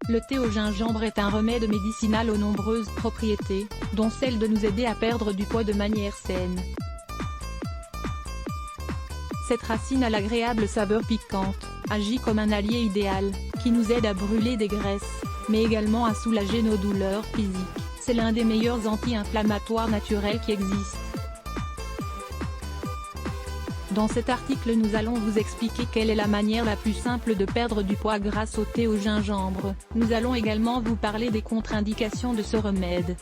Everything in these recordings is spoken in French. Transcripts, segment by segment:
Le thé au gingembre est un remède médicinal aux nombreuses propriétés, dont celle de nous aider à perdre du poids de manière saine. Cette racine à l'agréable saveur piquante, agit comme un allié idéal, qui nous aide à brûler des graisses, mais également à soulager nos douleurs physiques. C'est l'un des meilleurs anti-inflammatoires naturels qui existent. Dans cet article nous allons vous expliquer quelle est la manière la plus simple de perdre du poids grâce au thé au gingembre. Nous allons également vous parler des contre-indications de ce remède.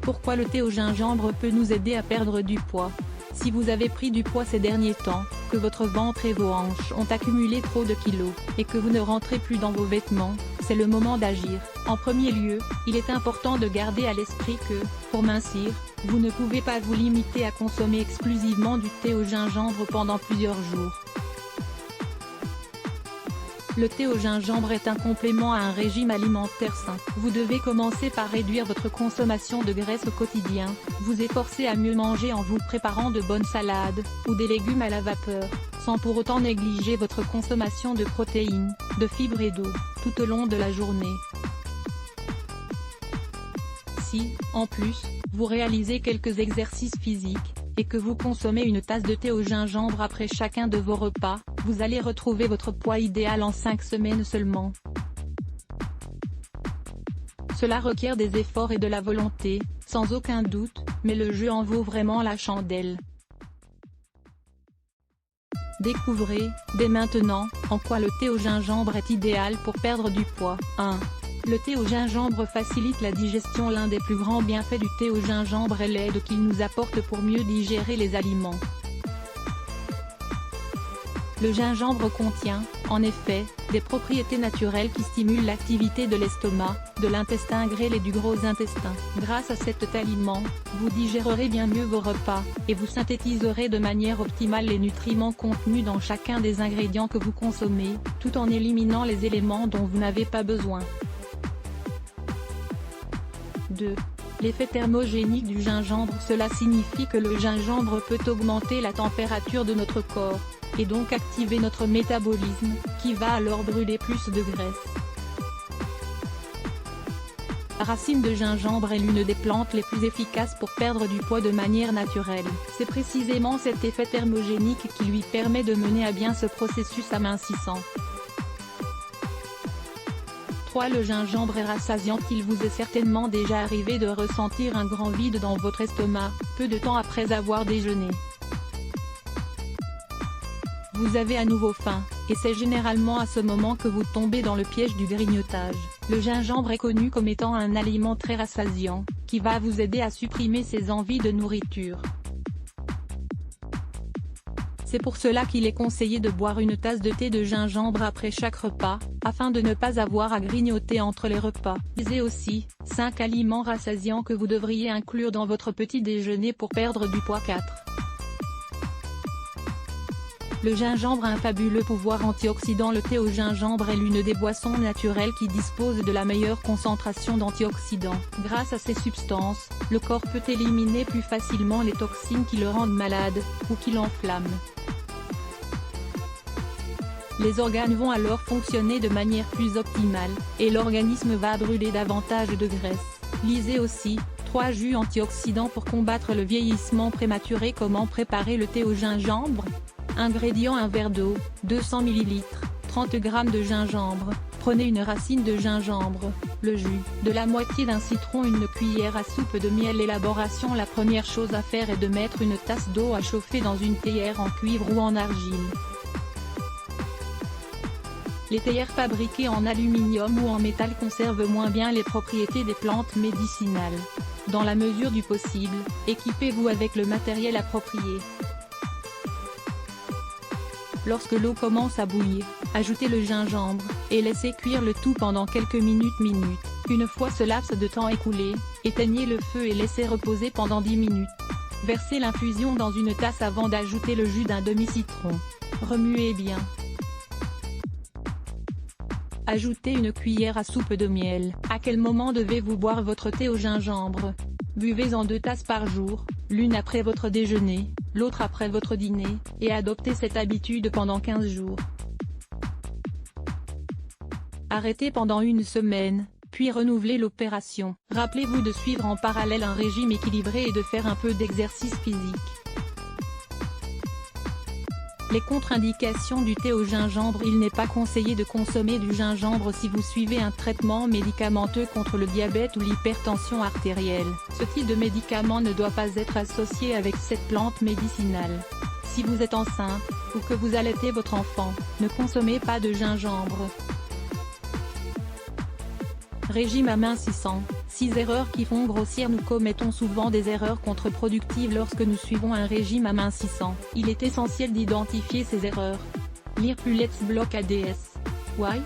Pourquoi le thé au gingembre peut nous aider à perdre du poids? Si vous avez pris du poids ces derniers temps, que votre ventre et vos hanches ont accumulé trop de kilos, et que vous ne rentrez plus dans vos vêtements, c'est le moment d'agir. En premier lieu, il est important de garder à l'esprit que, pour mincir, vous ne pouvez pas vous limiter à consommer exclusivement du thé au gingembre pendant plusieurs jours. Le thé au gingembre est un complément à un régime alimentaire sain. Vous devez commencer par réduire votre consommation de graisse au quotidien, vous efforcer à mieux manger en vous préparant de bonnes salades, ou des légumes à la vapeur, sans pour autant négliger votre consommation de protéines, de fibres et d'eau, tout au long de la journée. Si, en plus, vous réalisez quelques exercices physiques, et que vous consommez une tasse de thé au gingembre après chacun de vos repas, vous allez retrouver votre poids idéal en 5 semaines seulement. Cela requiert des efforts et de la volonté, sans aucun doute, mais le jeu en vaut vraiment la chandelle. Découvrez, dès maintenant, en quoi le thé au gingembre est idéal pour perdre du poids. 1. Le thé au gingembre facilite la digestion. L'un des plus grands bienfaits du thé au gingembre est l'aide qu'il nous apporte pour mieux digérer les aliments. Le gingembre contient, en effet, des propriétés naturelles qui stimulent l'activité de l'estomac, de l'intestin grêle et du gros intestin. Grâce à cet aliment, vous digérerez bien mieux vos repas, et vous synthétiserez de manière optimale les nutriments contenus dans chacun des ingrédients que vous consommez, tout en éliminant les éléments dont vous n'avez pas besoin. 2. L'effet thermogénique du gingembre. Cela signifie que le gingembre peut augmenter la température de notre corps, et donc activer notre métabolisme, qui va alors brûler plus de graisse. La racine de gingembre est l'une des plantes les plus efficaces pour perdre du poids de manière naturelle. C'est précisément cet effet thermogénique qui lui permet de mener à bien ce processus amincissant. 3. Le gingembre est rassasiant. Il vous est certainement déjà arrivé de ressentir un grand vide dans votre estomac, peu de temps après avoir déjeuné. Vous avez à nouveau faim, et c'est généralement à ce moment que vous tombez dans le piège du grignotage. Le gingembre est connu comme étant un aliment très rassasiant, qui va vous aider à supprimer ces envies de nourriture. C'est pour cela qu'il est conseillé de boire une tasse de thé de gingembre après chaque repas, afin de ne pas avoir à grignoter entre les repas. Lisez aussi, 5 aliments rassasiants que vous devriez inclure dans votre petit déjeuner pour perdre du poids. 4. Le gingembre a un fabuleux pouvoir antioxydant. Le thé au gingembre est l'une des boissons naturelles qui dispose de la meilleure concentration d'antioxydants. Grâce à ces substances, le corps peut éliminer plus facilement les toxines qui le rendent malade, ou qui l'enflamment. Les organes vont alors fonctionner de manière plus optimale, et l'organisme va brûler davantage de graisse. Lisez aussi, 3 jus antioxydants pour combattre le vieillissement prématuré. Comment préparer le thé au gingembre? Ingrédients: un verre d'eau, 200 ml, 30 g de gingembre. Prenez une racine de gingembre, le jus, de la moitié d'un citron, une cuillère à soupe de miel. Élaboration. La première chose à faire est de mettre une tasse d'eau à chauffer dans une théière en cuivre ou en argile. Les théières fabriquées en aluminium ou en métal conservent moins bien les propriétés des plantes médicinales. Dans la mesure du possible, équipez-vous avec le matériel approprié. Lorsque l'eau commence à bouillir, ajoutez le gingembre, et laissez cuire le tout pendant quelques minutes. Une fois ce laps de temps écoulé, éteignez le feu et laissez reposer pendant 10 minutes. Versez l'infusion dans une tasse avant d'ajouter le jus d'un demi-citron. Remuez bien. Ajoutez une cuillère à soupe de miel. À quel moment devez-vous boire votre thé au gingembre? Buvez-en 2 tasses par jour, l'une après votre déjeuner, l'autre après votre dîner, et adoptez cette habitude pendant 15 jours. Arrêtez pendant une semaine, puis renouvelez l'opération. Rappelez-vous de suivre en parallèle un régime équilibré et de faire un peu d'exercice physique. Les contre-indications du thé au gingembre. Il n'est pas conseillé de consommer du gingembre si vous suivez un traitement médicamenteux contre le diabète ou l'hypertension artérielle. Ce type de médicament ne doit pas être associé avec cette plante médicinale. Si vous êtes enceinte, ou que vous allaitez votre enfant, ne consommez pas de gingembre. Régime amincissant. 6 erreurs qui font grossir. Nous commettons souvent des erreurs contre-productives lorsque nous suivons un régime amincissant. Il est essentiel d'identifier ces erreurs. Lire plus Let's Block ADS. Why?